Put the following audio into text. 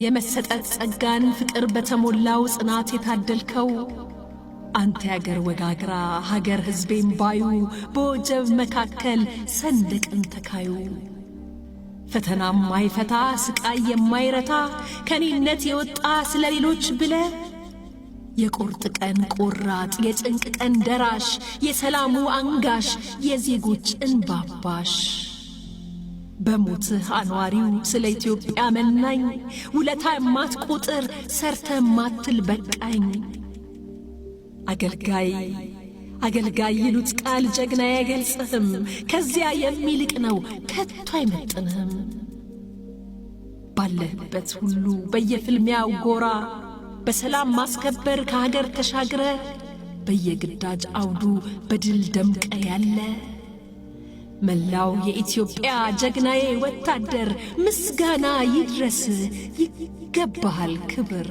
የመሰጠት ጸጋን ፍቅር በተሞላው ጽናት የታደልከው አንተ ያገር ወጋግራ ሀገር ሕዝቤም ባዩ በወጀብ መካከል ሰንደቅን ተካዩ ፈተናም ማይፈታ ስቃይ የማይረታ ከኔነት የወጣ ስለሌሎች ብለ የቁርጥ ቀን ቆራጥ የጭንቅ ቀን ደራሽ የሰላሙ አንጋሽ የዜጎች እንባባሽ በሞትህ አኗሪው ስለ ኢትዮጵያ መናኝ ውለታ የማትቆጥር ሰርተ የማትል በቃኝ አገልጋይ ይሉት ቃል ጀግና አይገልጽህም ከዚያ የሚልቅ ነው ከቶ አይመጥንህም ባለህበት ሁሉ በየፍልሚያው ጎራ በሰላም ማስከበር ከሀገር ተሻግረ በየግዳጅ አውዱ በድል ደምቀ ያለ መላው የኢትዮጵያ ጀግናዬ ወታደር ምስጋና ይድረስ ይገባሃል ክብር